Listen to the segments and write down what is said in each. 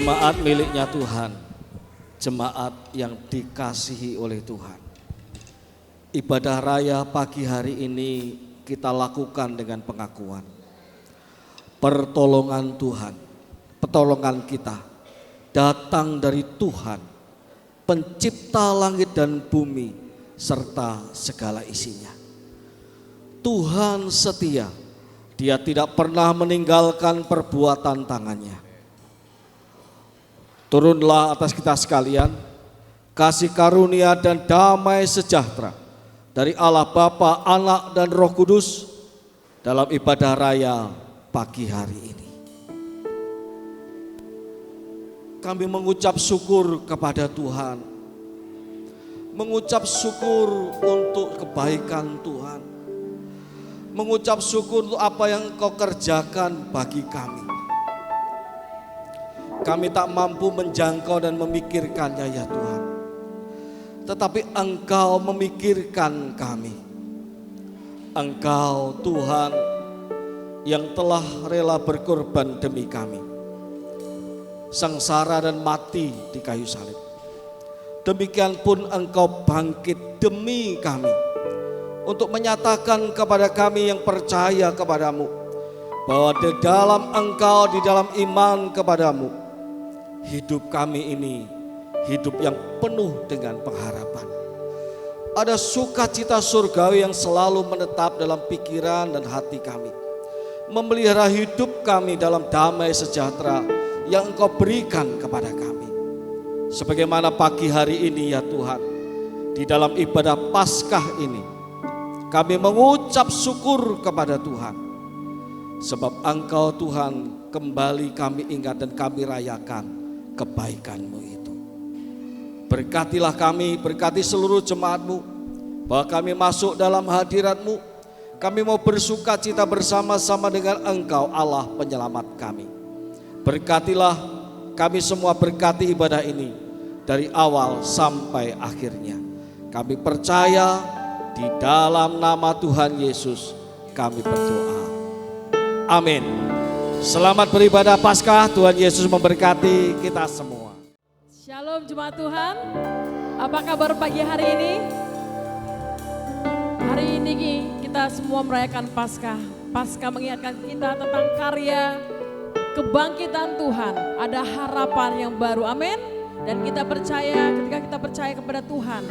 Jemaat miliknya Tuhan, jemaat yang dikasihi oleh Tuhan. Ibadah raya pagi hari ini kita lakukan dengan pengakuan pertolongan Tuhan, pertolongan kita datang dari Tuhan, pencipta langit dan bumi serta segala isinya. Tuhan setia, Dia tidak pernah meninggalkan perbuatan tangannya. Turunlah atas kita sekalian kasih karunia dan damai sejahtera dari Allah Bapa, Anak dan Roh Kudus dalam ibadah raya pagi hari ini. Kami mengucap syukur kepada Tuhan, mengucap syukur untuk kebaikan Tuhan, mengucap syukur untuk apa yang Engkau kerjakan bagi kami. Kami tak mampu menjangkau dan memikirkannya ya Tuhan, tetapi Engkau memikirkan kami. Engkau Tuhan yang telah rela berkorban demi kami, sengsara dan mati di kayu salib. Demikian pun Engkau bangkit demi kami, untuk menyatakan kepada kami yang percaya kepadamu bahwa di dalam Engkau, di dalam iman kepadamu, hidup kami ini hidup yang penuh dengan pengharapan. Ada sukacita surgawi yang selalu menetap dalam pikiran dan hati kami, memelihara hidup kami dalam damai sejahtera yang Engkau berikan kepada kami. Sebagaimana pagi hari ini ya Tuhan, di dalam ibadah Paskah ini kami mengucap syukur kepada Tuhan, sebab Engkau Tuhan kembali kami ingat dan kami rayakan kebaikan-Mu itu. Berkatilah kami, berkati seluruh jemaat-Mu, bahwa kami masuk dalam hadirat-Mu. Kami mau bersuka cita bersama-sama dengan Engkau Allah penyelamat kami. Berkatilah kami semua, berkati ibadah ini dari awal sampai akhirnya. Kami percaya di dalam nama Tuhan Yesus kami berdoa. Amin. Selamat beribadah Paskah, Tuhan Yesus memberkati kita semua. Shalom jemaat Tuhan, apa kabar pagi hari ini? Hari ini kita semua merayakan Paskah. Paskah mengingatkan kita tentang karya kebangkitan Tuhan. Ada harapan yang baru, amin. Dan kita percaya, ketika kita percaya kepada Tuhan,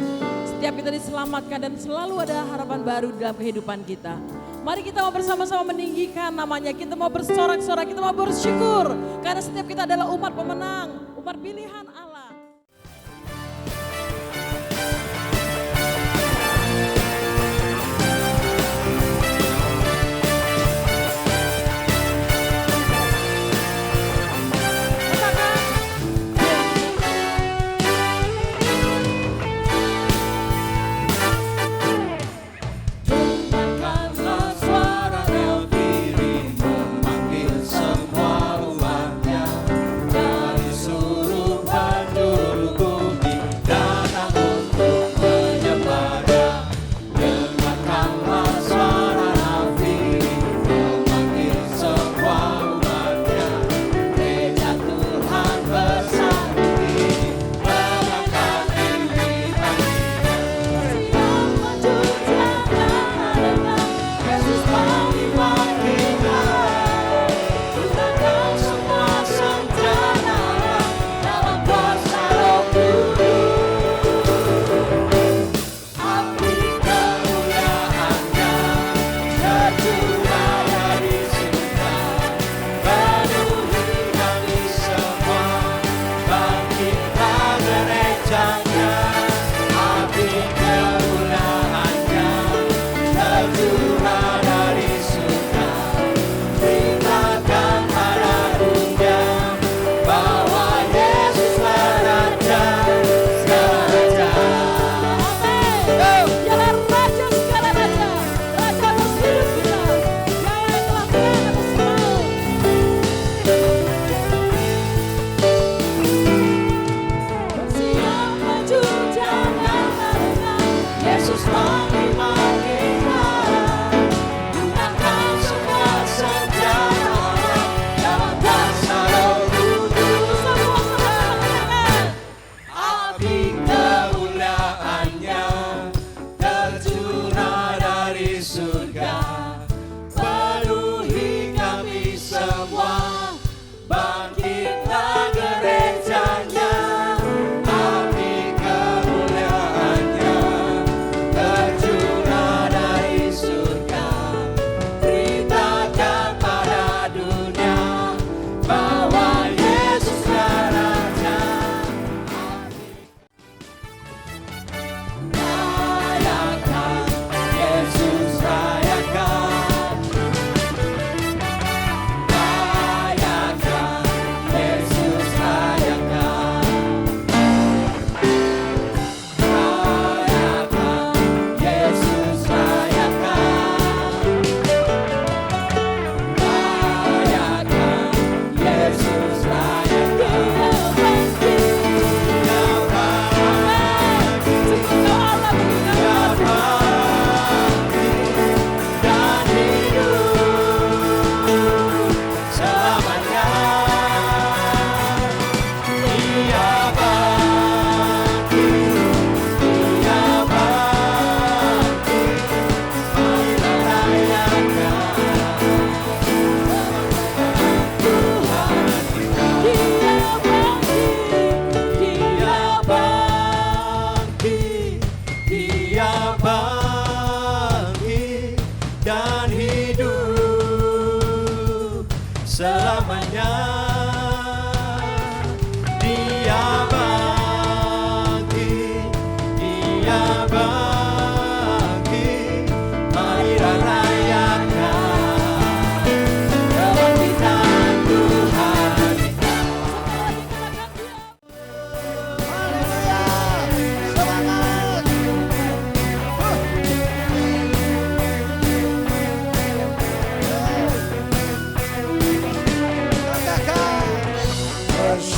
setiap kita diselamatkan dan selalu ada harapan baru dalam kehidupan kita. Mari kita mau bersama-sama meninggikan namanya, kita mau bersorak-sorak, kita mau bersyukur. Karena setiap kita adalah umat pemenang, umat pilihan Allah. Dari seluruh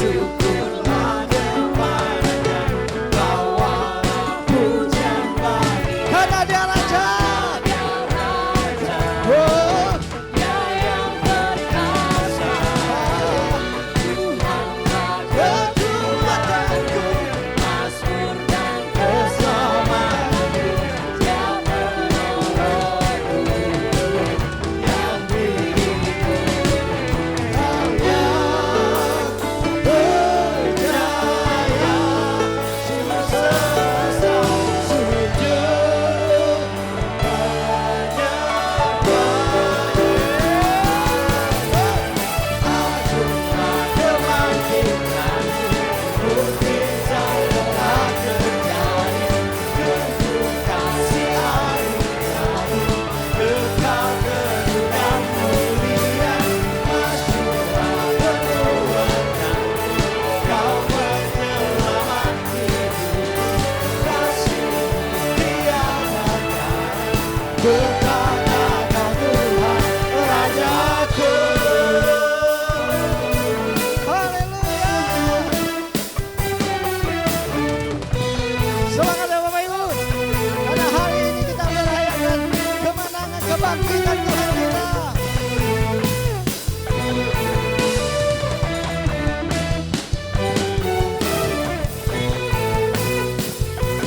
syukurlah kepadanya, bawalah pujian bagi, karena Dia Raja. Oh, Dia yang perkasa, Tuhanlah kekuatanku, Mazmur dan keselamatanku. Dia penolongku yang diriku. Hanya percaya, semua semesta sujud hanya Agunglah kebangkitanmu, mukjizat telah terjadi, tunjuk kasih anugerahmu, kekal kedudukan mulia, masyurlah perbuatanmu, kau penyelamat hidupku, kasih tiada tara, berkatlah kau Tuhan Rajaku. Haleluya. Semangat ya Bapak Ibu. Pada hari ini kita merayakan kemenangan kebangkitan Tuhan kita.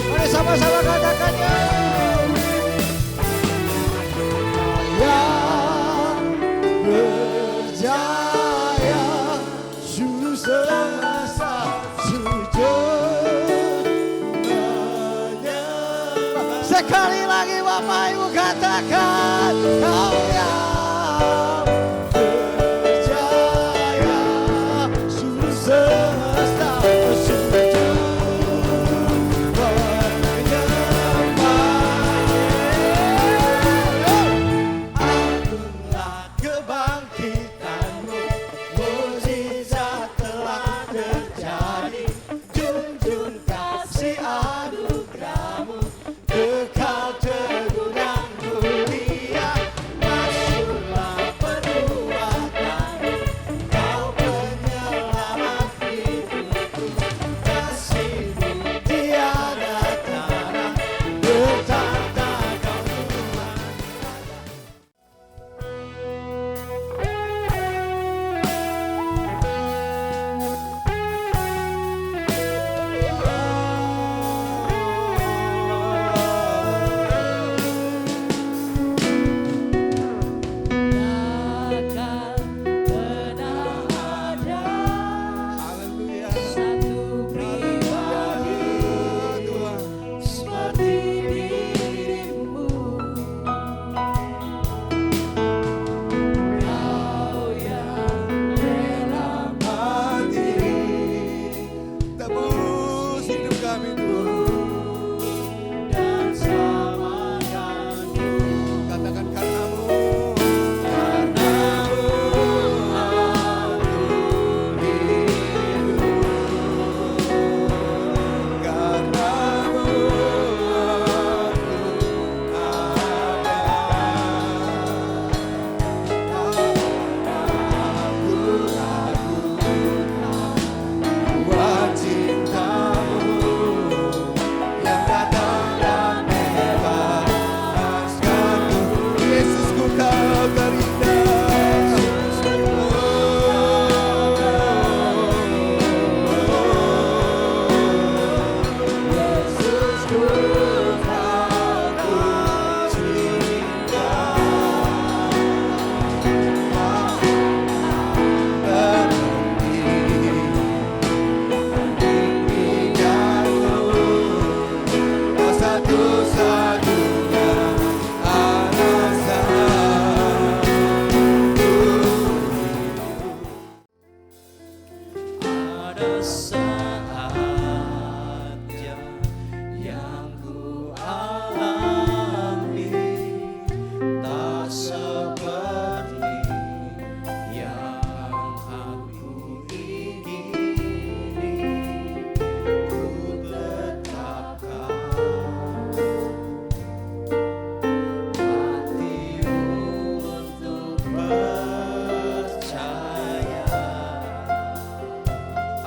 Mari sama-sama katakannya. Yang percaya seluruh semesta sujud menyembah. Sekali lagi Bapak Ibu katakan, kau yang percaya seluruh semesta sujud menyembah. Agunglah kebangkitanmu, mukjizat telah terjadi, junjung kasih anugerahmu, kekal teguh dan mulia, masyurlah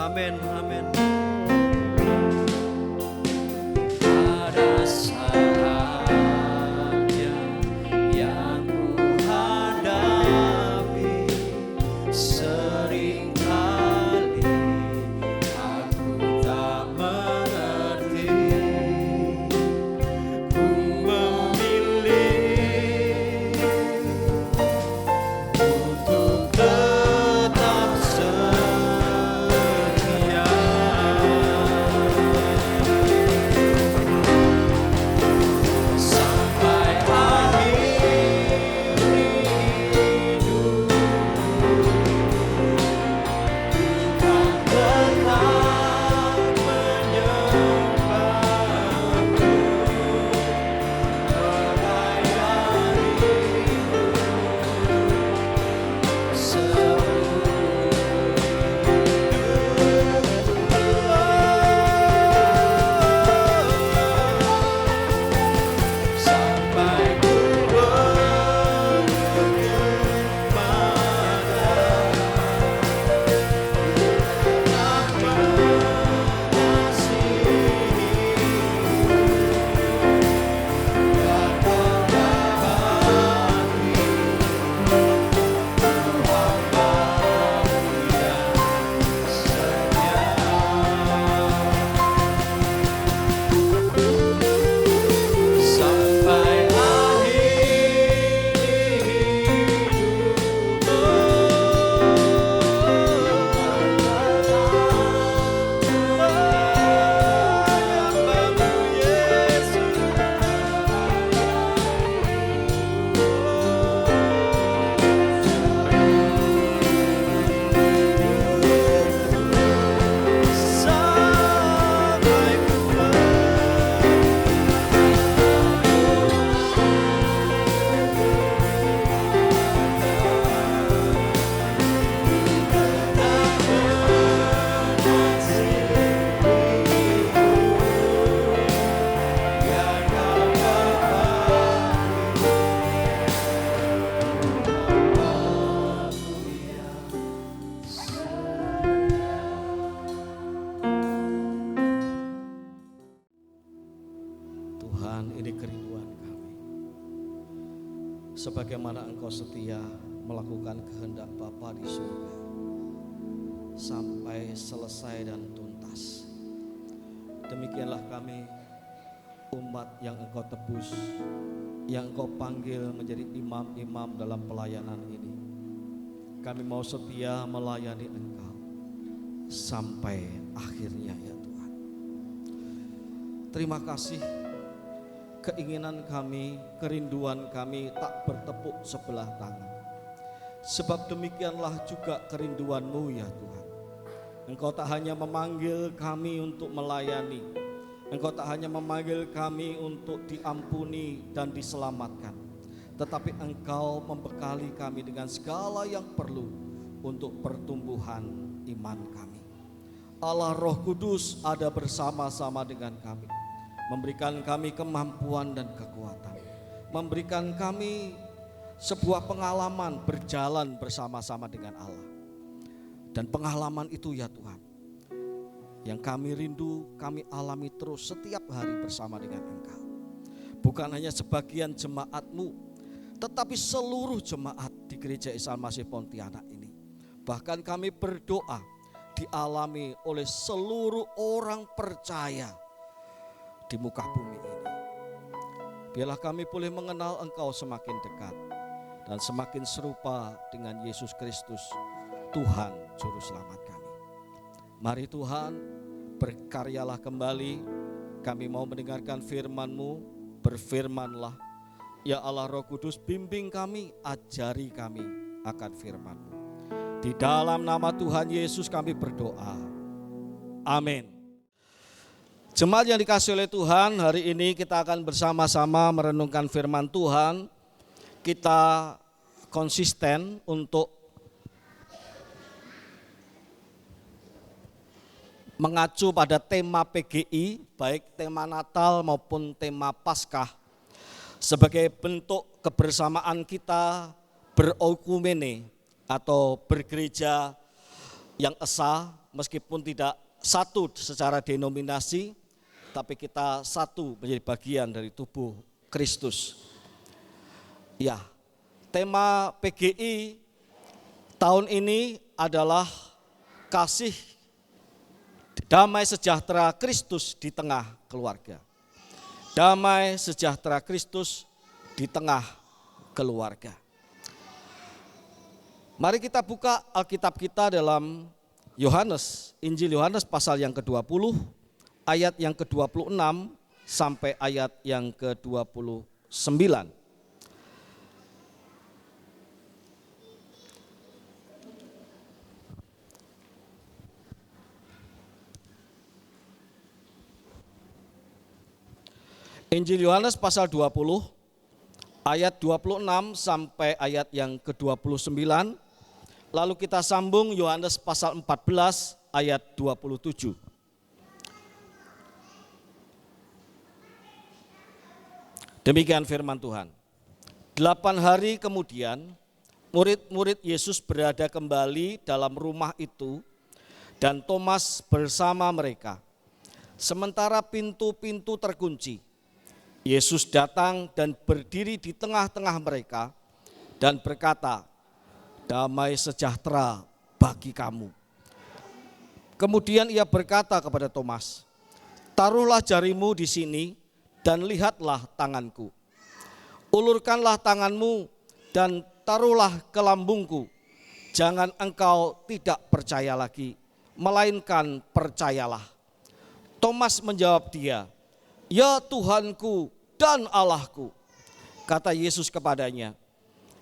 Amin, amin. Pada saatnya yang ku hadapi, seringkali aku tak mengerti. Ku memilih untuk tetap setia. Sampai akhir hidup, kan tetap menyembahmu, melayanimu seumur hidup. Sampai ku bergerak pada tak mengasihimu, tak mengabaimu, hambamu yang setia. Sampai akhir hidupku, hambamu Yesus. Sampai ku Tuhan, ini kerinduan kami. Sebagaimana Engkau setia melakukan kehendak Bapa di surga sampai selesai dan tuntas. Demikianlah kami, umat yang Engkau tebus, yang Engkau panggil menjadi imam-imam dalam pelayanan ini. Kami mau setia melayani Engkau sampai akhirnya ya Tuhan. Terima kasih. Keinginan kami, kerinduan kami tak bertepuk sebelah tangan. Sebab demikianlah juga kerinduan-Mu ya Tuhan. Engkau tak hanya memanggil kami untuk melayani, Engkau tak hanya memanggil kami untuk diampuni dan diselamatkan, tetapi Engkau membekali kami dengan segala yang perlu untuk pertumbuhan iman kami. Allah Roh Kudus ada bersama-sama dengan kami, memberikan kami kemampuan dan kekuatan, memberikan kami sebuah pengalaman berjalan bersama-sama dengan Allah. Dan pengalaman itu ya Tuhan, yang kami rindu, kami alami terus setiap hari bersama dengan Engkau. Bukan hanya sebagian jemaat-Mu, tetapi seluruh jemaat di Gereja Isa Masih Pontianak ini. Bahkan kami berdoa dialami oleh seluruh orang percaya di muka bumi ini. Biarlah kami boleh mengenal Engkau semakin dekat dan semakin serupa dengan Yesus Kristus, Tuhan Juru Selamat kami. Mari Tuhan, berkaryalah kembali. Kami mau mendengarkan firman-Mu, berfirmanlah. Ya Allah Roh Kudus, bimbing kami, ajari kami akan firman-Mu. Di dalam nama Tuhan Yesus kami berdoa. Amin. Jemaat yang dikasihi oleh Tuhan, hari ini kita akan bersama-sama merenungkan firman Tuhan. Kita konsisten untuk mengacu pada tema PGI, baik tema Natal maupun tema Paskah, sebagai bentuk kebersamaan kita berokumene atau bergereja yang esa, meskipun tidak satu secara denominasi, tapi kita satu menjadi bagian dari tubuh Kristus. Ya, tema PGI tahun ini adalah kasih damai sejahtera Kristus di tengah keluarga. Damai sejahtera Kristus di tengah keluarga. Mari kita buka Alkitab kita dalam Yohanes, Injil Yohanes pasal yang ke-20, ayat yang ke-26 sampai ayat yang ke-29. Injil Yohanes pasal 20, ayat 26 sampai ayat yang ke-29. Lalu kita sambung Yohanes pasal 14 ayat 27. Demikian firman Tuhan. 8 hari kemudian murid-murid Yesus berada kembali dalam rumah itu dan Thomas bersama mereka. Sementara pintu-pintu terkunci, Yesus datang dan berdiri di tengah-tengah mereka dan berkata, "Damai sejahtera bagi kamu." Kemudian ia berkata kepada Thomas, "Taruhlah jarimu di sini dan lihatlah tanganku. Ulurkanlah tanganmu dan taruhlah ke lambungku. Jangan engkau tidak percaya lagi, melainkan percayalah." Thomas menjawab dia, "Ya Tuhanku dan Allahku." Kata Yesus kepadanya,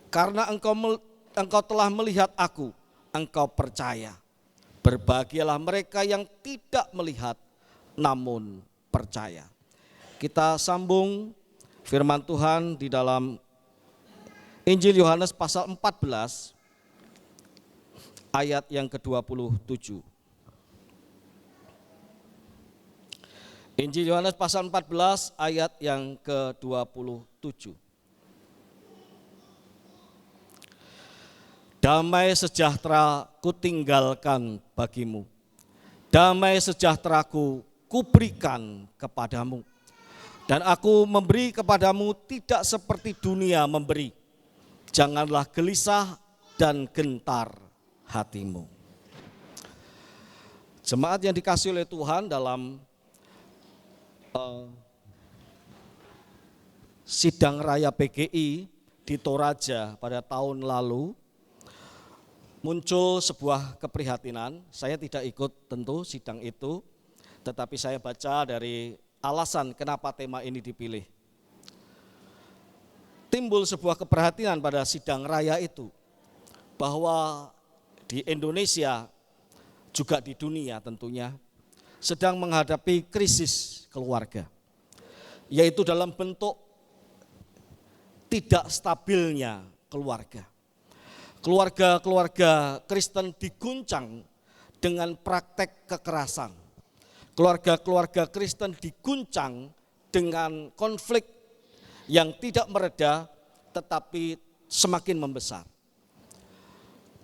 "Karena engkau telah melihat aku, engkau percaya. Berbahagialah mereka yang tidak melihat namun percaya." Kita sambung firman Tuhan di dalam Injil Yohanes pasal 14 ayat yang ke-27. Injil Yohanes pasal 14 ayat yang ke-27. "Damai sejahtera kutinggalkan bagimu, damai sejahteraku kuberikan kepadamu. Dan aku memberi kepadamu tidak seperti dunia memberi. Janganlah gelisah dan gentar hatimu." Jemaat yang dikasihi oleh Tuhan, dalam sidang raya PGI di Toraja pada tahun lalu muncul sebuah keprihatinan. Saya tidak ikut tentu sidang itu, tetapi saya baca dari alasan kenapa tema ini dipilih. Timbul sebuah keprihatinan pada sidang raya itu, bahwa di Indonesia, juga di dunia tentunya, sedang menghadapi krisis keluarga, yaitu dalam bentuk tidak stabilnya keluarga. Keluarga-keluarga Kristen diguncang dengan praktek kekerasan. Keluarga-keluarga Kristen diguncang dengan konflik yang tidak mereda tetapi semakin membesar.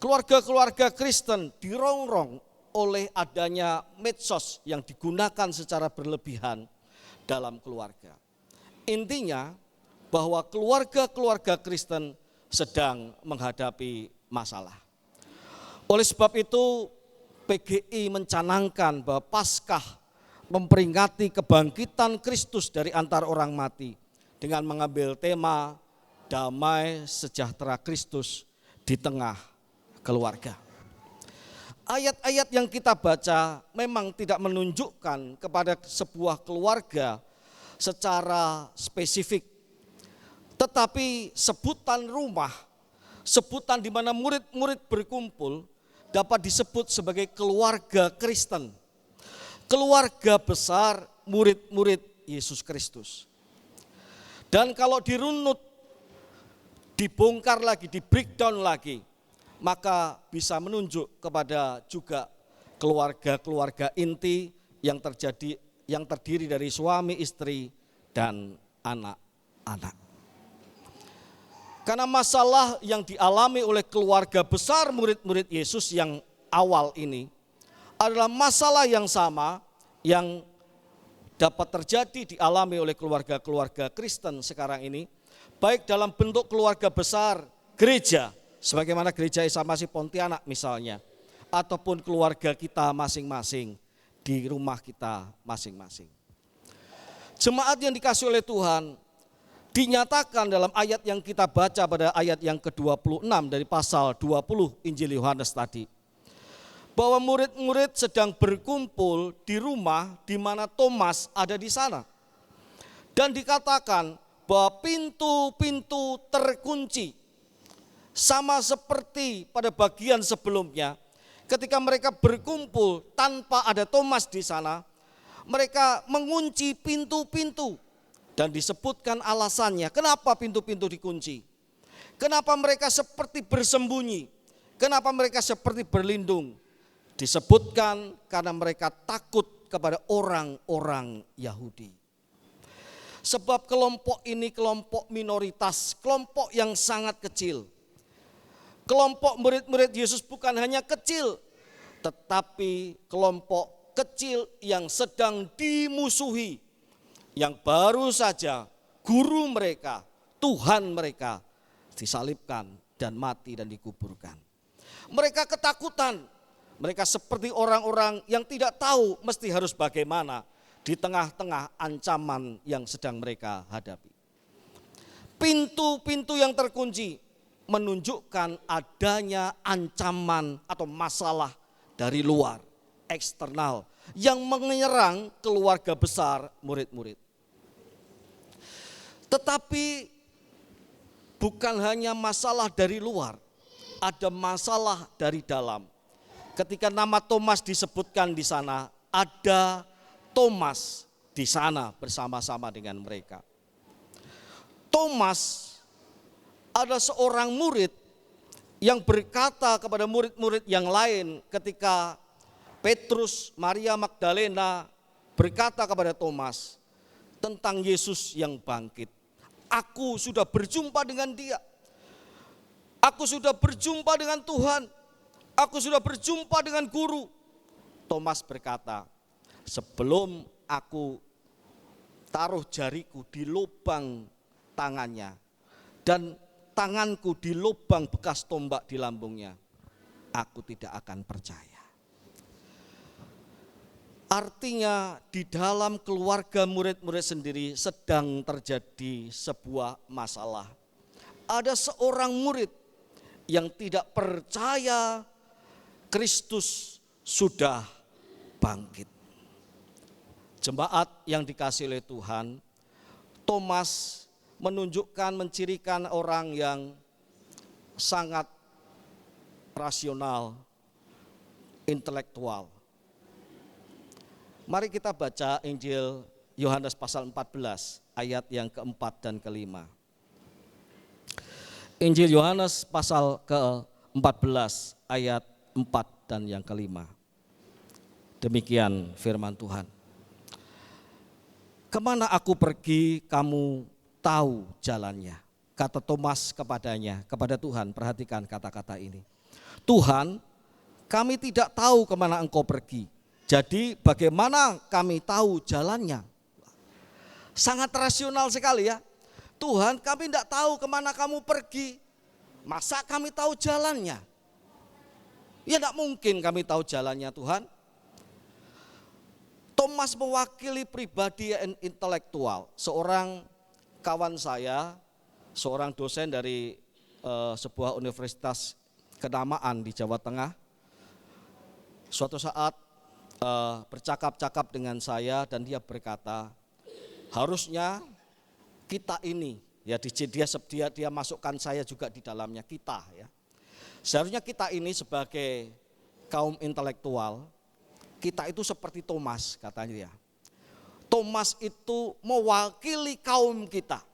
Keluarga-keluarga Kristen dirongrong oleh adanya medsos yang digunakan secara berlebihan dalam keluarga. Intinya bahwa keluarga-keluarga Kristen sedang menghadapi masalah. Oleh sebab itu PGI mencanangkan bahwa Paskah memperingati kebangkitan Kristus dari antara orang mati dengan mengambil tema damai sejahtera Kristus di tengah keluarga. Ayat-ayat yang kita baca memang tidak menunjukkan kepada sebuah keluarga secara spesifik. Tetapi sebutan rumah, sebutan di mana murid-murid berkumpul dapat disebut sebagai keluarga Kristen. Keluarga besar murid-murid Yesus Kristus. Dan kalau dirunut, dibongkar lagi, di breakdown lagi, maka bisa menunjuk kepada juga keluarga-keluarga inti yang terdiri dari suami, istri, dan anak-anak. Karena masalah yang dialami oleh keluarga besar murid-murid Yesus yang awal ini adalah masalah yang sama yang dapat terjadi dialami oleh keluarga-keluarga Kristen sekarang ini, baik dalam bentuk keluarga besar gereja, sebagaimana gereja Isa Masih Pontianak misalnya, ataupun keluarga kita masing-masing di rumah kita masing-masing. Jemaat yang dikasihi oleh Tuhan, dinyatakan dalam ayat yang kita baca pada ayat yang ke-26 dari pasal 20 Injil Yohanes tadi, bahwa murid-murid sedang berkumpul di rumah di mana Thomas ada di sana. Dan dikatakan bahwa pintu-pintu terkunci. Sama seperti pada bagian sebelumnya, ketika mereka berkumpul tanpa ada Thomas di sana, mereka mengunci pintu-pintu. Dan disebutkan alasannya, kenapa pintu-pintu dikunci. Kenapa mereka seperti bersembunyi. Kenapa mereka seperti berlindung. Disebutkan karena mereka takut kepada orang-orang Yahudi. Sebab kelompok ini kelompok minoritas, kelompok yang sangat kecil. Kelompok murid-murid Yesus bukan hanya kecil, tetapi kelompok kecil yang sedang dimusuhi, yang baru saja guru mereka, Tuhan mereka disalibkan dan mati dan dikuburkan. Mereka ketakutan, mereka seperti orang-orang yang tidak tahu mesti harus bagaimana di tengah-tengah ancaman yang sedang mereka hadapi. Pintu-pintu yang terkunci menunjukkan adanya ancaman atau masalah dari luar, eksternal, yang menyerang keluarga besar murid-murid. Tetapi bukan hanya masalah dari luar, ada masalah dari dalam. Ketika nama Thomas disebutkan di sana, ada Thomas di sana bersama-sama dengan mereka. Thomas adalah seorang murid yang berkata kepada murid-murid yang lain ketika Petrus, Maria Magdalena berkata kepada Thomas tentang Yesus yang bangkit. Aku sudah berjumpa dengan dia. Aku sudah berjumpa dengan Tuhan. Aku sudah berjumpa dengan guru. Thomas berkata, sebelum aku taruh jariku di lubang tangannya dan tanganku di lubang bekas tombak di lambungnya, aku tidak akan percaya. Artinya di dalam keluarga murid-murid sendiri sedang terjadi sebuah masalah. Ada seorang murid yang tidak percaya Kristus sudah bangkit. Jemaat yang dikasihi oleh Tuhan, Thomas menunjukkan, mencirikan orang yang sangat rasional, intelektual. Mari kita baca Injil Yohanes pasal 14 ayat yang keempat dan kelima. Injil Yohanes pasal ke-14 ayat 4 dan yang kelima. Demikian firman Tuhan. Kemana aku pergi kamu tahu jalannya. Kata Thomas kepadanya, kepada Tuhan, perhatikan kata-kata ini. Tuhan, kami tidak tahu kemana engkau pergi. Jadi bagaimana kami tahu jalannya? Sangat rasional sekali ya. Tuhan, kami tidak tahu kemana kamu pergi. Masa kami tahu jalannya? Ya tidak mungkin kami tahu jalannya Tuhan. Thomas mewakili pribadi yang intelektual. Seorang kawan saya, seorang dosen dari sebuah universitas kenamaan di Jawa Tengah. Suatu saat bercakap-cakap dengan saya dan dia berkata, harusnya kita ini, ya dia masukkan saya juga di dalamnya, kita ya. Seharusnya kita ini sebagai kaum intelektual, kita itu seperti Thomas katanya ya. Thomas itu mewakili kaum kita.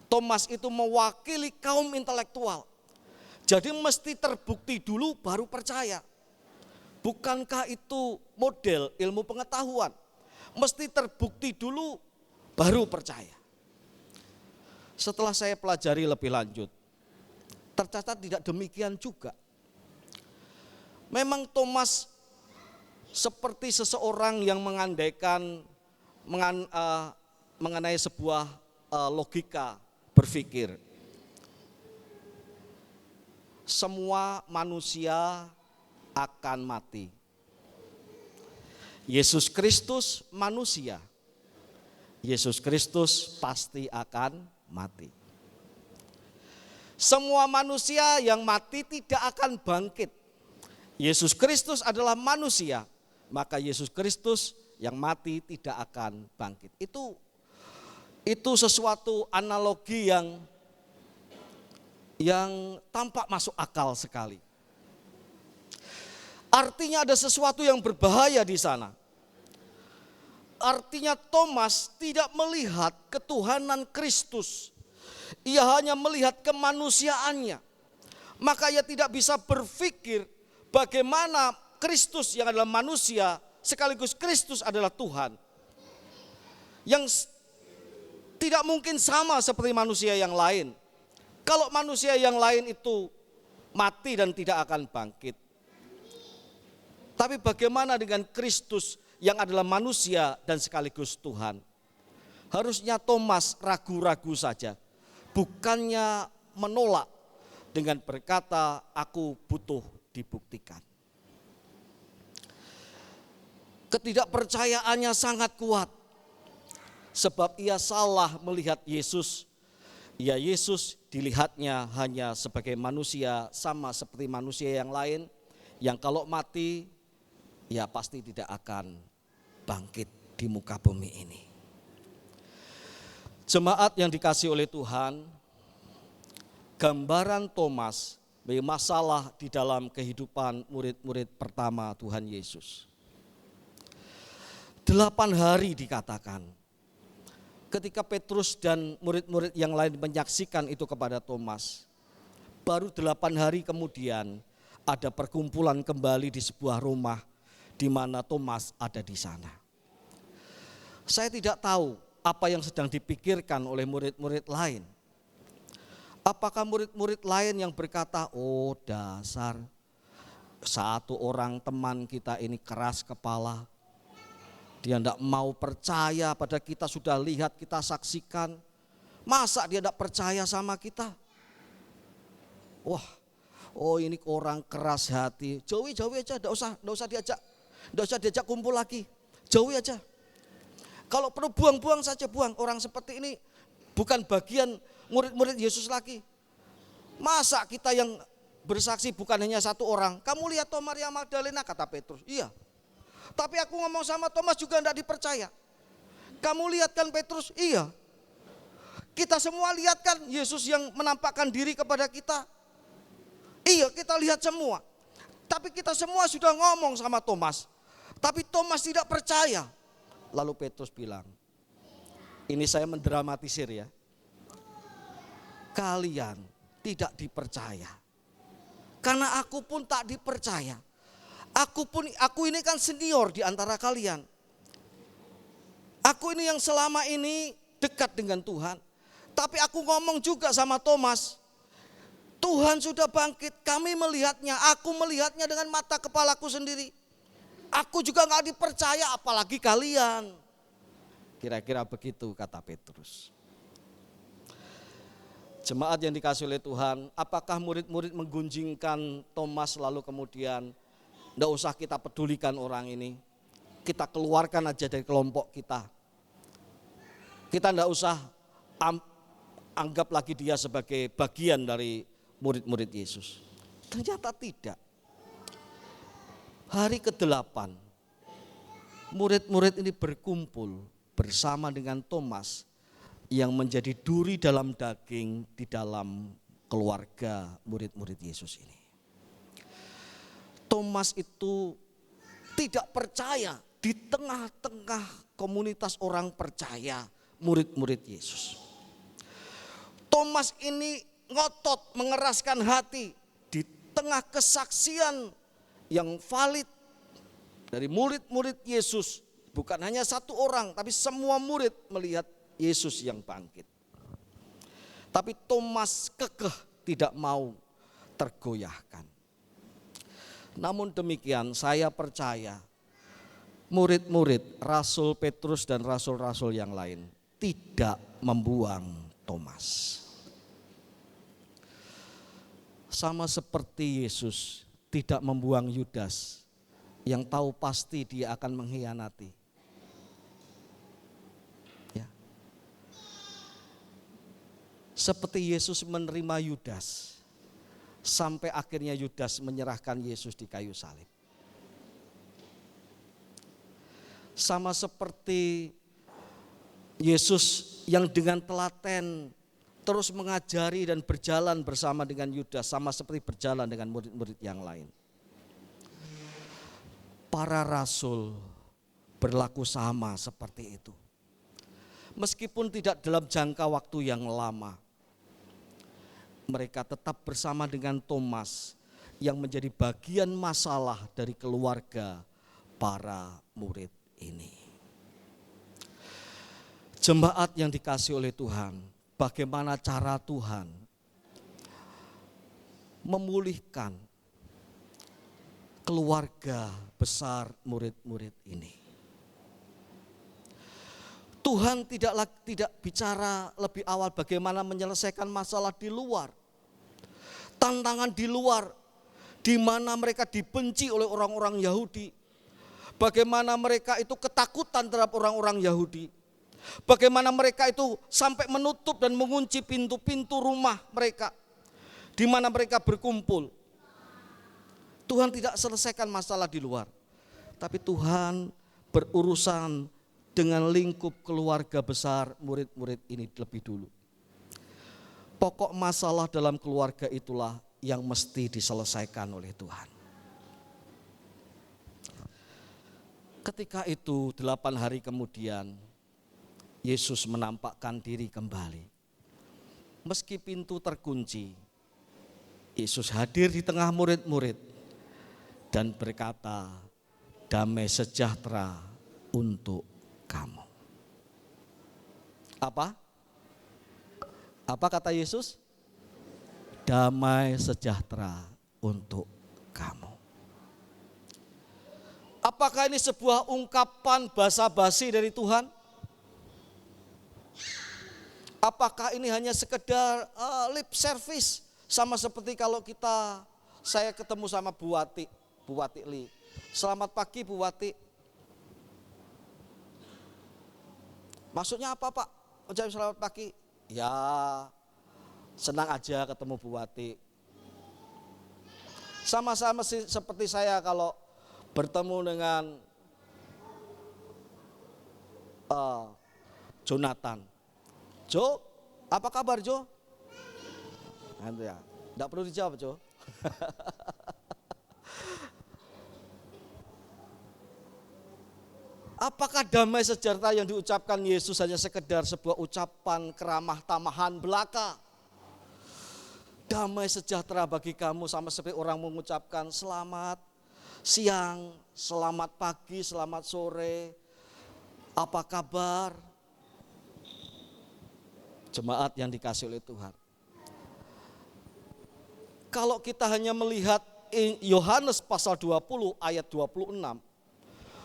Thomas itu mewakili kaum intelektual. Jadi mesti terbukti dulu baru percaya. Bukankah itu model ilmu pengetahuan? Mesti terbukti dulu baru percaya. Setelah saya pelajari lebih lanjut, tercatat tidak demikian juga. Memang Thomas seperti seseorang yang mengandaikan mengenai sebuah logika berpikir. Semua manusia akan mati. Yesus Kristus manusia. Yesus Kristus pasti akan mati. Semua manusia yang mati tidak akan bangkit. Yesus Kristus adalah manusia, maka Yesus Kristus yang mati tidak akan bangkit. Itu sesuatu analogi yang tampak masuk akal sekali. Artinya ada sesuatu yang berbahaya di sana. Artinya Thomas tidak melihat ketuhanan Kristus. Ia hanya melihat kemanusiaannya. Maka ia tidak bisa berpikir bagaimana Kristus yang adalah manusia sekaligus Kristus adalah Tuhan. Yang tidak mungkin sama seperti manusia yang lain. Kalau manusia yang lain itu mati dan tidak akan bangkit. Tapi bagaimana dengan Kristus yang adalah manusia dan sekaligus Tuhan? Harusnya Thomas ragu-ragu saja. Bukannya menolak dengan berkata, aku butuh dibuktikan. Ketidakpercayaannya sangat kuat. Sebab ia salah melihat Yesus. Ya, Yesus dilihatnya hanya sebagai manusia, sama seperti manusia yang lain. Yang kalau mati, ya pasti tidak akan bangkit di muka bumi ini. Jemaat yang dikasihi oleh Tuhan, gambaran Thomas bagi masalah di dalam kehidupan murid-murid pertama Tuhan Yesus. 8 hari dikatakan, ketika Petrus dan murid-murid yang lain menyaksikan itu kepada Thomas, baru 8 hari kemudian ada perkumpulan kembali di sebuah rumah di mana Thomas ada di sana. Saya tidak tahu apa yang sedang dipikirkan oleh murid-murid lain. Apakah murid-murid lain yang berkata, oh dasar satu orang teman kita ini keras kepala. Dia tidak mau percaya pada kita, sudah lihat, kita saksikan. Masa dia tidak percaya sama kita? Wah, oh ini orang keras hati. Jauhi aja, tidak usah diajak. Tidak usah diajak kumpul lagi, jauhi aja. Kalau perlu buang saja, buang. Orang seperti ini bukan bagian murid-murid Yesus lagi. Masa kita yang bersaksi bukan hanya satu orang. Kamu lihat toh Maria Magdalena, kata Petrus. Iya, tapi aku ngomong sama Thomas juga tidak dipercaya. Kamu lihat kan Petrus? Iya. Kita semua lihat kan Yesus yang menampakkan diri kepada kita? Iya, kita lihat semua. Tapi kita semua sudah ngomong sama Thomas. Tapi Thomas tidak percaya. Lalu Petrus bilang, ini saya mendramatisir ya. Kalian tidak dipercaya. Karena aku pun tak dipercaya. Aku ini kan senior di antara kalian. Aku ini yang selama ini dekat dengan Tuhan. Tapi aku ngomong juga sama Thomas. Tuhan sudah bangkit, kami melihatnya, aku melihatnya dengan mata kepalaku sendiri. Aku juga gak dipercaya, apalagi kalian. Kira-kira begitu kata Petrus. Jemaat yang dikasihi oleh Tuhan, apakah murid-murid menggunjingkan Thomas lalu kemudian tidak usah kita pedulikan orang ini, kita keluarkan aja dari kelompok kita. Kita tidak usah anggap lagi dia sebagai bagian dari murid-murid Yesus. Ternyata tidak. Hari ke-8, murid-murid ini berkumpul bersama dengan Thomas yang menjadi duri dalam daging di dalam keluarga murid-murid Yesus ini. Thomas itu tidak percaya di tengah-tengah komunitas orang percaya, murid-murid Yesus. Thomas ini ngotot, mengeraskan hati di tengah kesaksian yang valid dari murid-murid Yesus. Bukan hanya satu orang, tapi semua murid melihat Yesus yang bangkit. Tapi Thomas kekeh tidak mau tergoyahkan. Namun demikian saya percaya murid-murid Rasul Petrus dan rasul-rasul yang lain tidak membuang Thomas. Sama seperti Yesus tidak membuang Yudas yang tahu pasti dia akan mengkhianati. Ya. Seperti Yesus menerima Yudas sampai akhirnya Yudas menyerahkan Yesus di kayu salib. Sama seperti Yesus yang dengan telaten terus mengajari dan berjalan bersama dengan Yudas, sama seperti berjalan dengan murid-murid yang lain. Para rasul berlaku sama seperti itu. Meskipun tidak dalam jangka waktu yang lama, mereka tetap bersama dengan Thomas yang menjadi bagian masalah dari keluarga para murid ini. Jemaat yang dikasihi oleh Tuhan, bagaimana cara Tuhan memulihkan keluarga besar murid-murid ini. Tuhan tidak bicara lebih awal bagaimana menyelesaikan masalah di luar. Tantangan di luar, di mana mereka dibenci oleh orang-orang Yahudi. Bagaimana mereka itu ketakutan terhadap orang-orang Yahudi. Bagaimana mereka itu sampai menutup dan mengunci pintu-pintu rumah mereka, di mana mereka berkumpul. Tuhan tidak selesaikan masalah di luar, tapi Tuhan berurusan dengan lingkup keluarga besar murid-murid ini lebih dulu. Pokok masalah dalam keluarga itulah yang mesti diselesaikan oleh Tuhan. Ketika itu 8 hari kemudian Yesus menampakkan diri kembali. Meski pintu terkunci, Yesus hadir di tengah murid-murid dan berkata, damai sejahtera untuk kamu. Apa? Apa kata Yesus? Damai sejahtera untuk kamu. Apakah ini sebuah ungkapan basa-basi dari Tuhan? Apakah ini hanya sekedar lip service, sama seperti kalau saya ketemu sama Bu Wati Li. Selamat pagi Bu Wati. Maksudnya apa Pak? Ucapin selamat pagi. Ya senang aja ketemu Bu Wati. Sama-sama seperti saya kalau bertemu dengan Jonathan. Jo, apa kabar Jo? Nanti ya, enggak perlu dijawab Jo. Apakah damai sejahtera yang diucapkan Yesus hanya sekedar sebuah ucapan keramah tamahan belaka? Damai sejahtera bagi kamu sama seperti orang mengucapkan selamat siang, selamat pagi, selamat sore, apa kabar? Jemaat yang dikasihi oleh Tuhan. Kalau kita hanya melihat Yohanes pasal 20 ayat 26,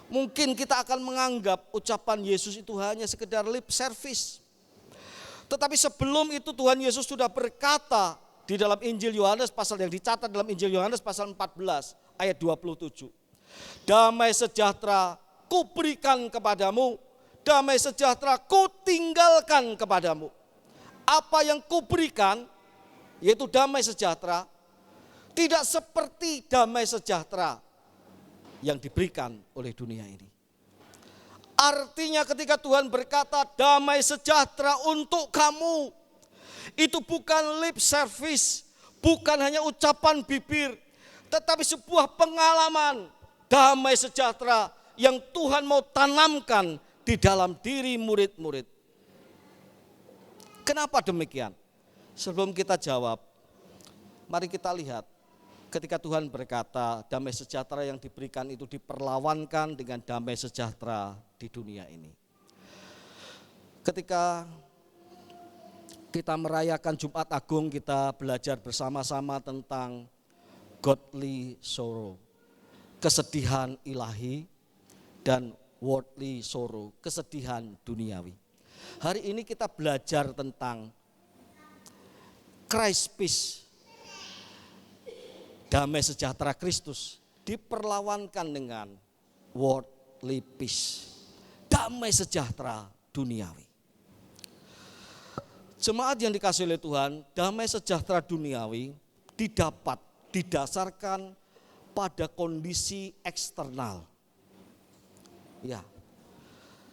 mungkin kita akan menganggap ucapan Yesus itu hanya sekedar lip service. Tetapi sebelum itu Tuhan Yesus sudah berkata di dalam Injil Yohanes pasal yang dicatat dalam Injil Yohanes pasal 14 ayat 27. Damai sejahtera kuberikan kepadamu, damai sejahtera kutinggalkan kepadamu. Apa yang kuberikan yaitu damai sejahtera, tidak seperti damai sejahtera yang diberikan oleh dunia ini. Artinya ketika Tuhan berkata damai sejahtera untuk kamu, itu bukan lip service, bukan hanya ucapan bibir, tetapi sebuah pengalaman damai sejahtera yang Tuhan mau tanamkan di dalam diri murid-murid. Kenapa demikian? Sebelum kita jawab, mari kita lihat ketika Tuhan berkata damai sejahtera yang diberikan itu diperlawankan dengan damai sejahtera di dunia ini. Ketika kita merayakan Jumat Agung, kita belajar bersama-sama tentang godly sorrow, kesedihan ilahi, dan worldly sorrow, kesedihan duniawi. Hari ini kita belajar tentang Christ peace, damai sejahtera Kristus diperlawankan dengan worldly peace, damai sejahtera duniawi. Jemaat yang dikasihi oleh Tuhan, damai sejahtera duniawi didapat didasarkan pada kondisi eksternal. Ya,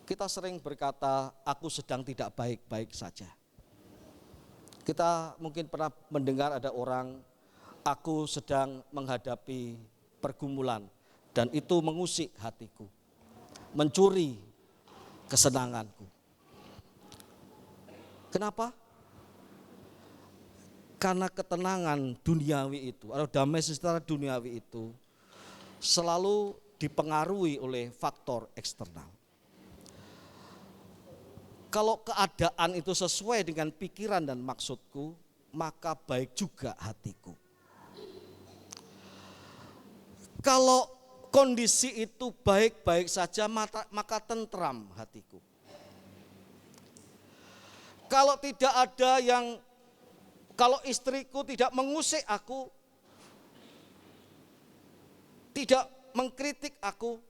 kita sering berkata, aku sedang tidak baik-baik saja. Kita mungkin pernah mendengar ada orang, aku sedang menghadapi pergumulan dan itu mengusik hatiku, mencuri kesenanganku. Kenapa? Karena ketenangan duniawi itu, atau damai sejahtera duniawi itu selalu dipengaruhi oleh faktor eksternal. Kalau keadaan itu sesuai dengan pikiran dan maksudku, maka baik juga hatiku. Kalau kondisi itu baik-baik saja, maka tentram hatiku. Kalau tidak ada yang, kalau istriku tidak mengusik aku, tidak mengkritik aku,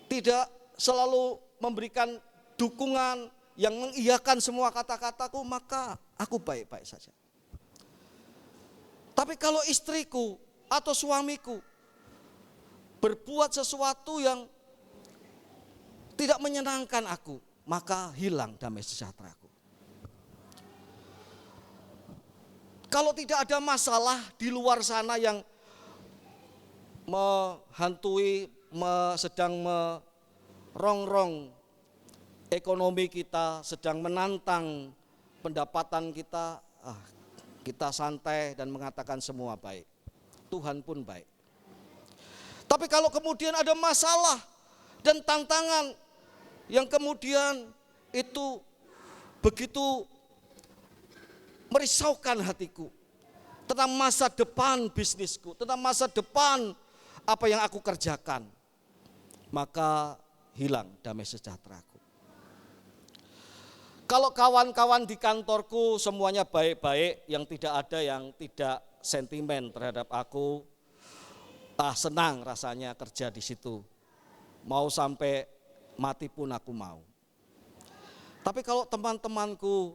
tidak selalu memberikan dukungan yang mengiyakan semua kata-kataku, maka aku baik-baik saja. Tapi kalau istriku atau suamiku berbuat sesuatu yang tidak menyenangkan aku, maka hilang damai sejahteraku. Kalau tidak ada masalah di luar sana yang menghantui, sedang merongrong ekonomi kita, sedang menantang pendapatan kita, kita santai dan mengatakan semua baik. Tuhan pun baik. Tapi kalau kemudian ada masalah dan tantangan yang kemudian itu begitu merisaukan hatiku tentang masa depan bisnisku, tentang masa depan apa yang aku kerjakan, maka hilang damai sejahteraku. Kalau kawan-kawan di kantorku semuanya baik-baik, yang tidak ada yang tidak sentimen terhadap aku, senang rasanya kerja di situ. Mau sampai mati pun aku mau. Tapi kalau teman-temanku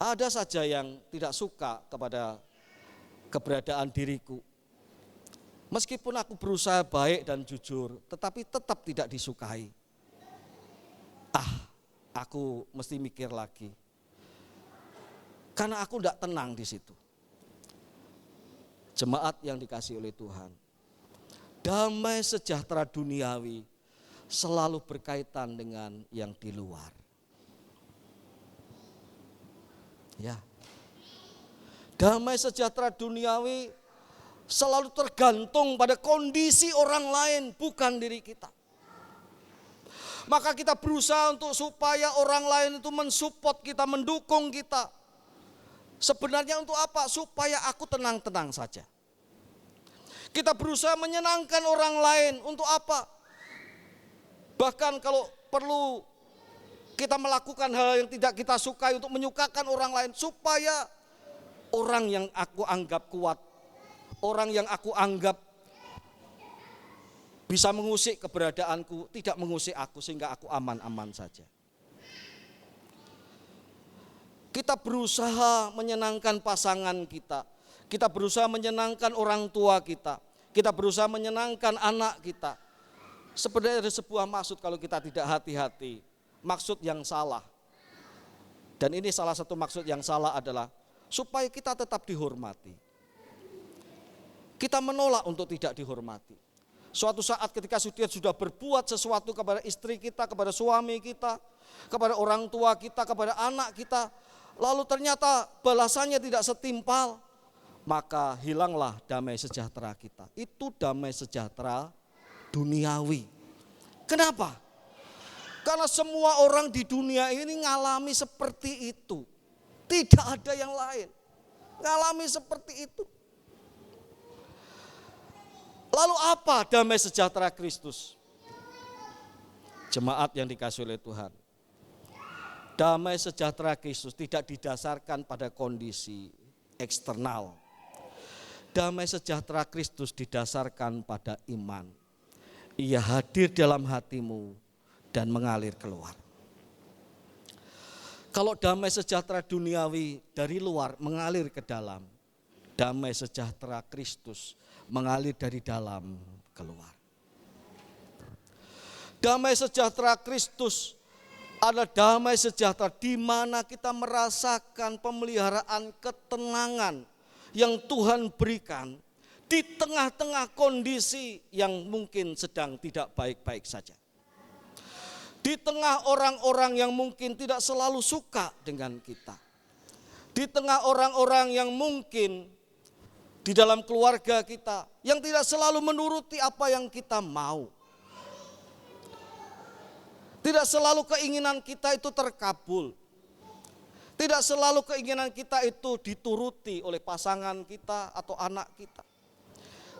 ada saja yang tidak suka kepada keberadaan diriku, meskipun aku berusaha baik dan jujur, tetapi tetap tidak disukai. Aku mesti mikir lagi. Karena aku tidak tenang di situ. Jemaat yang dikasihi oleh Tuhan, damai sejahtera duniawi selalu berkaitan dengan yang di luar. Ya. Damai sejahtera duniawi selalu tergantung pada kondisi orang lain, bukan diri kita. Maka kita berusaha untuk supaya orang lain itu mensupport kita, mendukung kita. Sebenarnya untuk apa? Supaya aku tenang-tenang saja. Kita berusaha menyenangkan orang lain untuk apa? Bahkan kalau perlu kita melakukan hal yang tidak kita sukai untuk menyukakan orang lain, supaya orang yang aku anggap kuat, orang yang aku anggap bisa mengusik keberadaanku, tidak mengusik aku sehingga aku aman-aman saja. Kita berusaha menyenangkan pasangan kita, kita berusaha menyenangkan orang tua kita berusaha menyenangkan anak kita. Sebenarnya ada sebuah maksud kalau kita tidak hati-hati, maksud yang salah. Dan ini salah satu maksud yang salah adalah supaya kita tetap dihormati. Kita menolak untuk tidak dihormati. Suatu saat ketika sudah berbuat sesuatu kepada istri kita, kepada suami kita, kepada orang tua kita, kepada anak kita, lalu ternyata balasannya tidak setimpal, maka hilanglah damai sejahtera kita. Itu damai sejahtera duniawi. Kenapa? Karena semua orang di dunia ini ngalami seperti itu. Tidak ada yang lain. Ngalami seperti itu. Lalu apa damai sejahtera Kristus? Jemaat yang dikasihi oleh Tuhan, damai sejahtera Kristus tidak didasarkan pada kondisi eksternal. Damai sejahtera Kristus didasarkan pada iman. Ia hadir dalam hatimu dan mengalir keluar. Kalau damai sejahtera duniawi dari luar mengalir ke dalam, damai sejahtera Kristus mengalir dari dalam keluar. Damai sejahtera Kristus adalah damai sejahtera di mana kita merasakan pemeliharaan ketenangan yang Tuhan berikan di tengah-tengah kondisi yang mungkin sedang tidak baik-baik saja. Di tengah orang-orang yang mungkin tidak selalu suka dengan kita. Di tengah orang-orang yang mungkin di dalam keluarga kita yang tidak selalu menuruti apa yang kita mau. Tidak selalu keinginan kita itu terkabul. Tidak selalu keinginan kita itu dituruti oleh pasangan kita atau anak kita.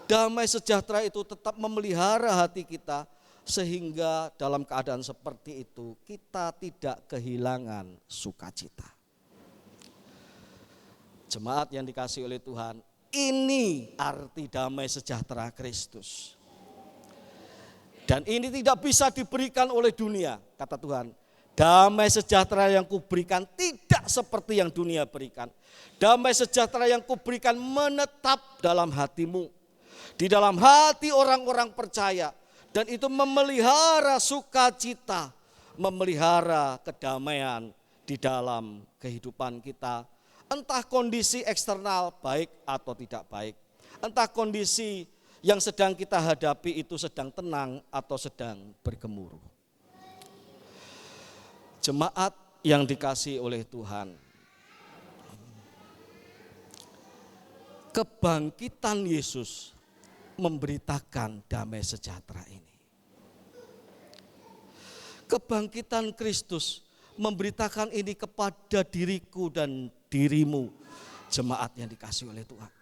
Damai sejahtera itu tetap memelihara hati kita sehingga dalam keadaan seperti itu kita tidak kehilangan sukacita. Jemaat yang dikasihi oleh Tuhan, ini arti damai sejahtera Kristus. Dan ini tidak bisa diberikan oleh dunia, kata Tuhan. Damai sejahtera yang kuberikan tidak seperti yang dunia berikan. Damai sejahtera yang kuberikan menetap dalam hatimu. Di dalam hati orang-orang percaya. Dan itu memelihara sukacita, memelihara kedamaian di dalam kehidupan kita. Entah kondisi eksternal baik atau tidak baik. Entah kondisi yang sedang kita hadapi itu sedang tenang atau sedang bergemuruh. Jemaat yang dikasihi oleh Tuhan, kebangkitan Yesus memberitakan damai sejahtera ini. Kebangkitan Kristus memberitakan ini kepada diriku dan dirimu, jemaat yang dikasihi oleh Tuhan.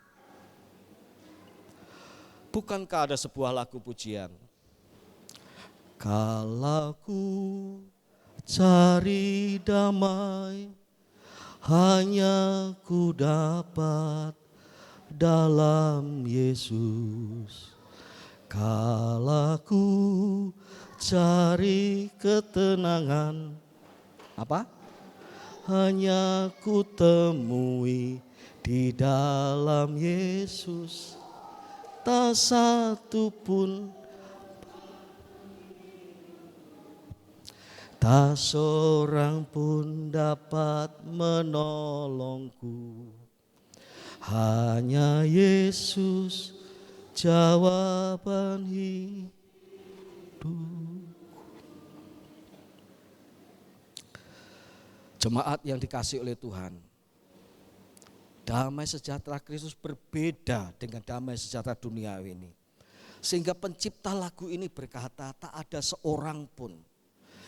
Bukankah ada sebuah lagu pujian? Kalau ku cari damai, hanya ku dapat dalam Yesus. Kalau ku cari ketenangan, apa? Hanya ku temui di dalam Yesus. Tak satu pun, tak seorang pun dapat menolongku. Hanya Yesus jawaban hidup. Jemaat yang dikasihi oleh Tuhan, damai sejahtera Kristus berbeda dengan damai sejahtera duniawi ini. Sehingga pencipta lagu ini berkata, tak ada seorang pun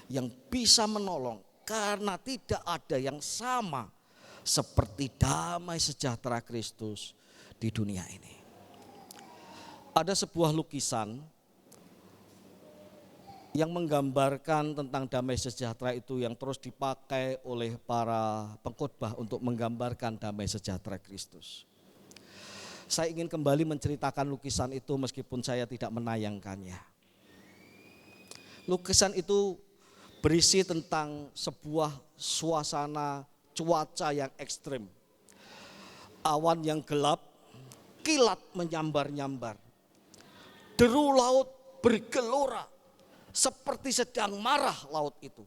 yang bisa menolong karena tidak ada yang sama seperti damai sejahtera Kristus di dunia ini. Ada sebuah lukisan yang menggambarkan tentang damai sejahtera itu yang terus dipakai oleh para pengkhotbah untuk menggambarkan damai sejahtera Kristus. Saya ingin kembali menceritakan lukisan itu meskipun saya tidak menayangkannya. Lukisan itu berisi tentang sebuah suasana cuaca yang ekstrim. Awan yang gelap, kilat menyambar-nyambar. Deru laut bergelora. Seperti sedang marah laut itu.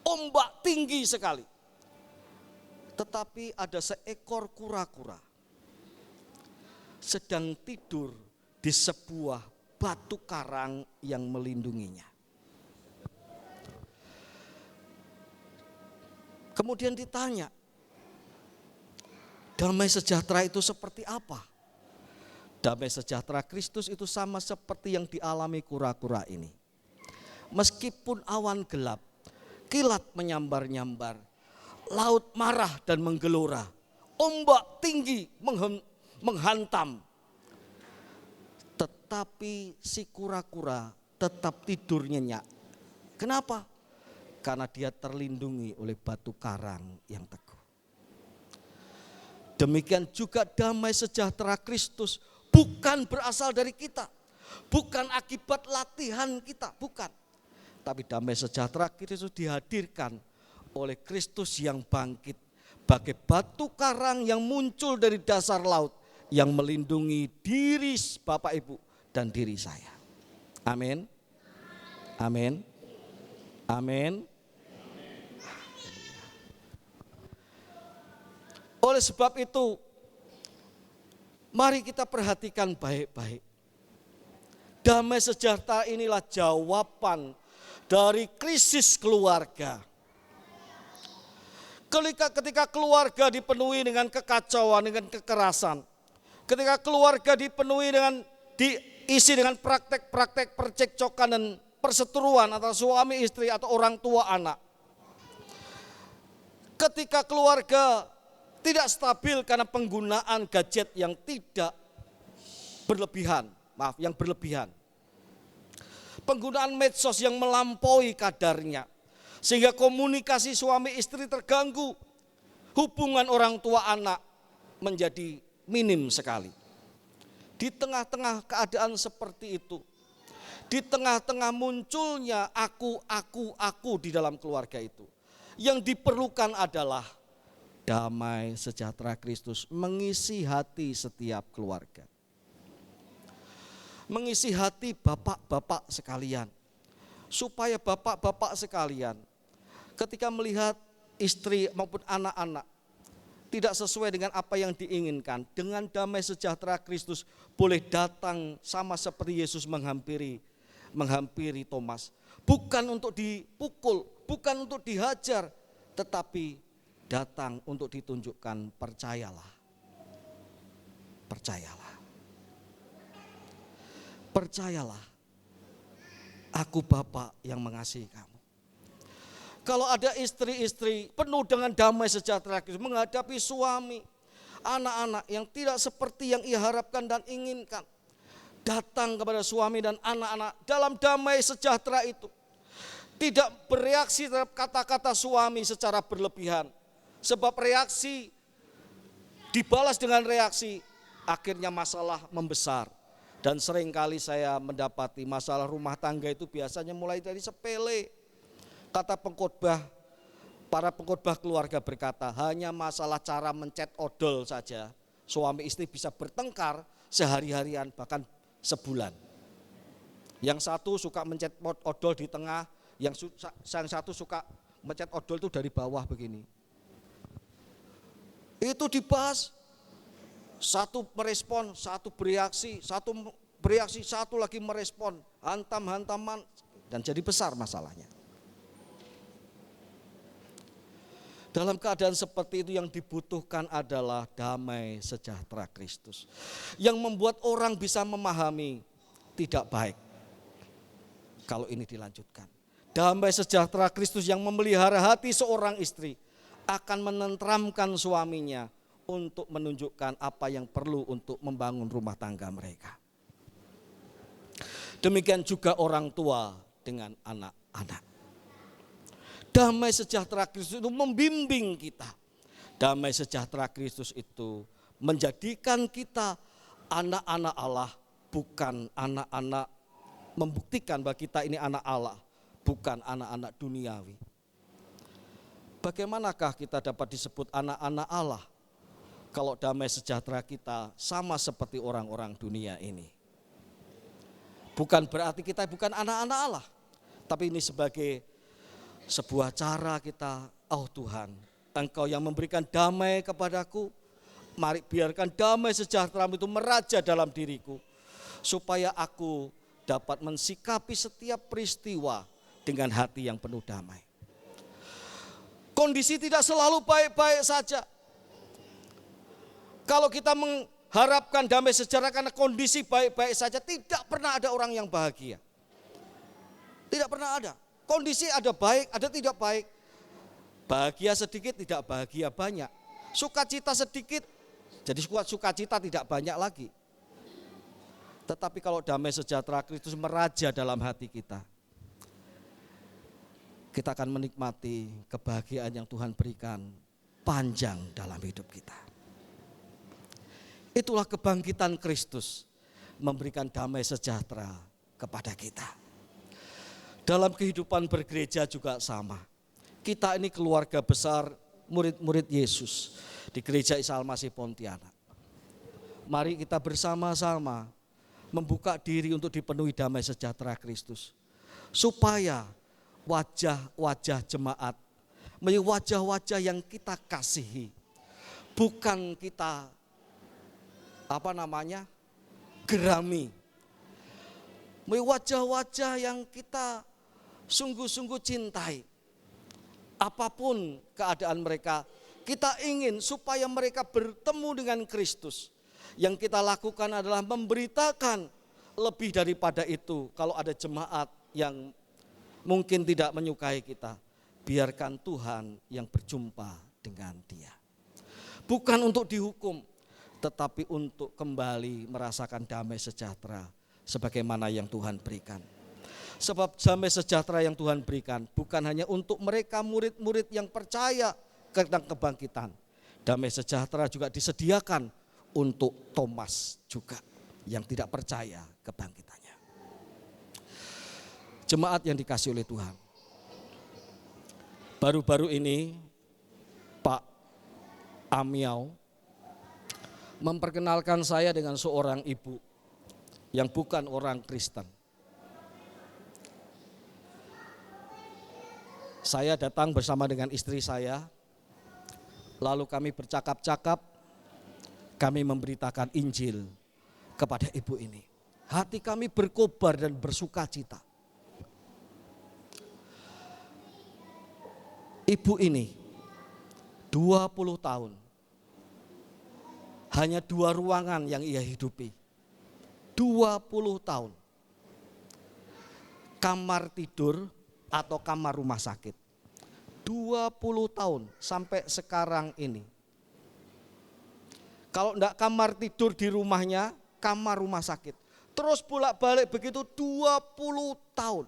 Ombak tinggi sekali. Tetapi ada seekor kura-kura sedang tidur di sebuah batu karang yang melindunginya. Kemudian ditanya, damai sejahtera itu seperti apa? Damai sejahtera Kristus itu sama seperti yang dialami kura-kura ini. Meskipun awan gelap, kilat menyambar-nyambar, laut marah dan menggelora, ombak tinggi menghantam, tetapi si kura-kura tetap tidur nyenyak. Kenapa? Karena dia terlindungi oleh batu karang yang teguh. Demikian juga damai sejahtera Kristus bukan berasal dari kita. Bukan akibat latihan kita, bukan. Tapi damai sejahtera Kristus dihadirkan oleh Kristus yang bangkit bagai batu karang yang muncul dari dasar laut yang melindungi diri Bapak Ibu dan diri saya. Amin. Amin. Amin. Oleh sebab itu, mari kita perhatikan baik-baik. Damai sejahtera inilah jawaban dari krisis keluarga. Ketika keluarga dipenuhi dengan kekacauan, dengan kekerasan. Ketika keluarga dipenuhi diisi dengan praktek-praktek percekcokan dan perseteruan antara suami istri atau orang tua anak. Ketika keluarga tidak stabil karena penggunaan gadget yang tidak berlebihan, yang berlebihan. Penggunaan medsos yang melampaui kadarnya. Sehingga komunikasi suami istri terganggu. Hubungan orang tua anak menjadi minim sekali. Di tengah-tengah keadaan seperti itu, di tengah-tengah munculnya aku di dalam keluarga itu, yang diperlukan adalah damai sejahtera Kristus mengisi hati setiap keluarga. Mengisi hati bapak-bapak sekalian. Supaya bapak-bapak sekalian ketika melihat istri maupun anak-anak tidak sesuai dengan apa yang diinginkan, dengan damai sejahtera Kristus boleh datang sama seperti Yesus menghampiri Thomas. Bukan untuk dipukul, bukan untuk dihajar, tetapi datang untuk ditunjukkan percayalah. Percayalah. Percayalah. Aku Bapa yang mengasihi kamu. Kalau ada istri-istri penuh dengan damai sejahtera Kristus menghadapi suami, anak-anak yang tidak seperti yang ia harapkan dan inginkan, datang kepada suami dan anak-anak dalam damai sejahtera itu. Tidak bereaksi terhadap kata-kata suami secara berlebihan. Sebab reaksi dibalas dengan reaksi, akhirnya masalah membesar. Dan seringkali saya mendapati masalah rumah tangga itu biasanya mulai dari sepele. Kata pengkhotbah, para pengkhotbah keluarga berkata, hanya masalah cara mencet odol saja. Suami istri bisa bertengkar sehari-harian bahkan sebulan. Yang satu suka mencet odol di tengah, yang satu suka mencet odol itu dari bawah begini. Itu dibahas, satu merespon, satu bereaksi, satu lagi merespon, hantam-hantaman, dan jadi besar masalahnya. Dalam keadaan seperti itu yang dibutuhkan adalah damai sejahtera Kristus. Yang membuat orang bisa memahami tidak baik kalau ini dilanjutkan. Damai sejahtera Kristus yang memelihara hati seorang istri akan menenteramkan suaminya untuk menunjukkan apa yang perlu untuk membangun rumah tangga mereka. Demikian juga orang tua dengan anak-anak. Damai sejahtera Kristus itu membimbing kita. Damai sejahtera Kristus itu menjadikan kita anak-anak Allah, bukan anak-anak, membuktikan bahwa kita ini anak Allah, bukan anak-anak duniawi. Bagaimanakah kita dapat disebut anak-anak Allah kalau damai sejahtera kita sama seperti orang-orang dunia ini? Bukan berarti kita bukan anak-anak Allah, tapi ini sebagai sebuah cara kita, oh Tuhan, Engkau yang memberikan damai kepadaku, mari biarkan damai sejahtera itu meraja dalam diriku, supaya aku dapat mensikapi setiap peristiwa dengan hati yang penuh damai. Kondisi tidak selalu baik-baik saja. Kalau kita mengharapkan damai sejahtera karena kondisi baik-baik saja, tidak pernah ada orang yang bahagia. Tidak pernah ada. Kondisi ada baik, ada tidak baik. Bahagia sedikit, tidak bahagia banyak. Sukacita sedikit, jadi sukacita tidak banyak lagi. Tetapi kalau damai sejahtera Kristus meraja dalam hati kita, kita akan menikmati kebahagiaan yang Tuhan berikan panjang dalam hidup kita. Itulah kebangkitan Kristus, memberikan damai sejahtera kepada kita. Dalam kehidupan bergereja juga sama. Kita ini keluarga besar murid-murid Yesus di Gereja Isa Al-Masih Pontianak. Mari kita bersama-sama membuka diri untuk dipenuhi damai sejahtera Kristus. Supaya wajah-wajah jemaat, wajah-wajah yang kita kasihi, bukan kita gerami. Wajah-wajah yang kita sungguh-sungguh cintai. Apapun keadaan mereka, kita ingin supaya mereka bertemu dengan Kristus. Yang kita lakukan adalah memberitakan. Lebih daripada itu, kalau ada jemaat yang mungkin tidak menyukai kita, biarkan Tuhan yang berjumpa dengan dia. Bukan untuk dihukum, tetapi untuk kembali merasakan damai sejahtera sebagaimana yang Tuhan berikan. Sebab damai sejahtera yang Tuhan berikan bukan hanya untuk mereka murid-murid yang percaya tentang kebangkitan. Damai sejahtera juga disediakan untuk Thomas juga yang tidak percaya kebangkitannya. Jemaat yang dikasihi oleh Tuhan. Baru-baru ini Pak Amiau memperkenalkan saya dengan seorang ibu yang bukan orang Kristen. Saya datang bersama dengan istri saya, lalu kami bercakap-cakap, kami memberitakan Injil kepada ibu ini. Hati kami berkobar dan bersuka cita. Ibu ini 20 tahun, hanya 2 ruangan yang ia hidupi. 20 tahun. Kamar tidur atau kamar rumah sakit. 20 tahun sampai sekarang ini. Kalau enggak kamar tidur di rumahnya, kamar rumah sakit. Terus bolak-balik begitu 20 tahun.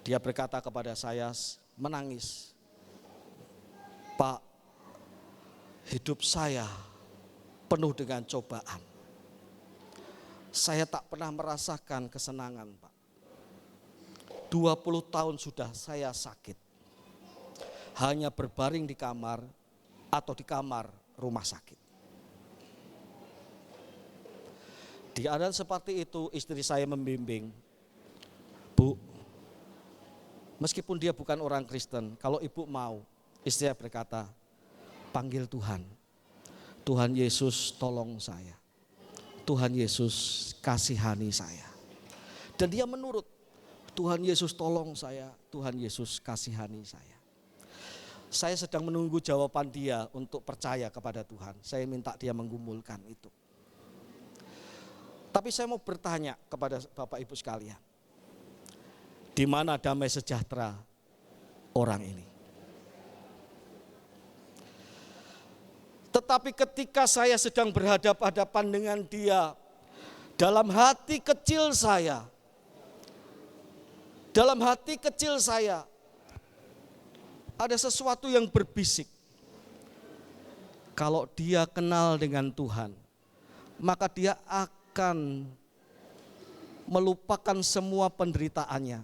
Dia berkata kepada saya menangis, Pak, hidup saya penuh dengan cobaan. Saya tak pernah merasakan kesenangan, Pak. 20 tahun sudah saya sakit. Hanya berbaring di kamar atau di kamar rumah sakit. Di keadaan seperti itu istri saya membimbing, Bu, meskipun dia bukan orang Kristen, kalau ibu mau, istri saya berkata, panggil Tuhan. Tuhan Yesus tolong saya. Tuhan Yesus kasihani saya. Dan dia menurut, Tuhan Yesus tolong saya, Tuhan Yesus kasihani saya. Saya sedang menunggu jawaban dia untuk percaya kepada Tuhan. Saya minta dia menggumulkan itu. Tapi saya mau bertanya kepada Bapak Ibu sekalian. Di mana damai sejahtera orang ini? Tetapi ketika saya sedang berhadapan-hadapan dengan dia, dalam hati kecil saya, ada sesuatu yang berbisik. Kalau dia kenal dengan Tuhan, maka dia akan melupakan semua penderitaannya.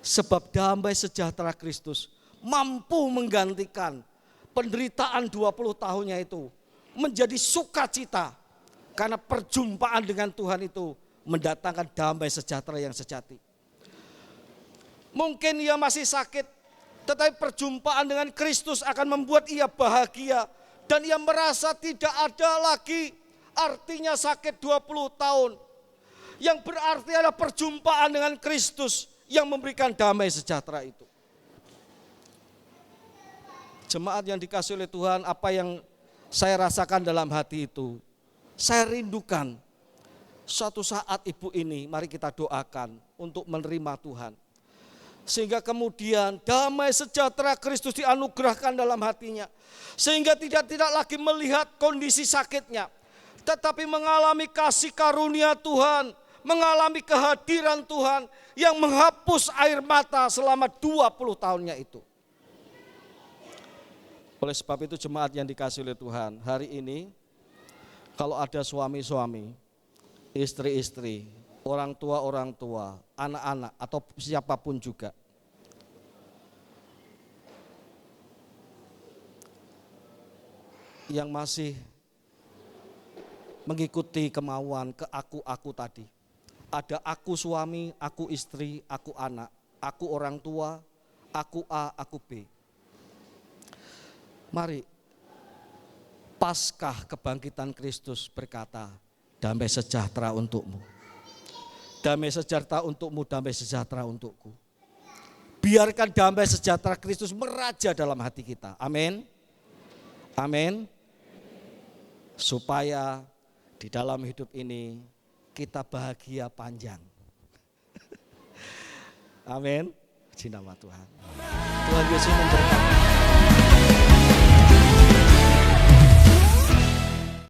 Sebab damai sejahtera Kristus mampu menggantikan penderitaan 20 tahunnya itu menjadi sukacita. Karena perjumpaan dengan Tuhan itu mendatangkan damai sejahtera yang sejati. Mungkin ia masih sakit, tetapi perjumpaan dengan Kristus akan membuat ia bahagia. Dan ia merasa tidak ada lagi artinya sakit 20 tahun. Yang berarti ada perjumpaan dengan Kristus yang memberikan damai sejahtera itu. Jemaat yang dikasihi oleh Tuhan, apa yang saya rasakan dalam hati itu, saya rindukan suatu saat ibu ini, mari kita doakan untuk menerima Tuhan. Sehingga kemudian damai sejahtera Kristus dianugerahkan dalam hatinya. Sehingga tidak lagi melihat kondisi sakitnya, tetapi mengalami kasih karunia Tuhan, mengalami kehadiran Tuhan yang menghapus air mata selama 20 tahunnya itu. Oleh sebab itu jemaat yang dikasihi oleh Tuhan, hari ini kalau ada suami-suami, istri-istri, orang tua, anak-anak atau siapapun juga, yang masih mengikuti kemauan ke aku tadi. Ada aku suami, aku istri, aku anak, aku orang tua, aku A, aku B. Mari, Paskah kebangkitan Kristus berkata, damai sejahtera untukmu. Damai sejahtera untukmu, damai sejahtera untukku. Biarkan damai sejahtera Kristus meraja dalam hati kita. Amin. Amin. Supaya di dalam hidup ini kita bahagia panjang. Amin. Puji nama Tuhan. Tuhan Yesus memberkati.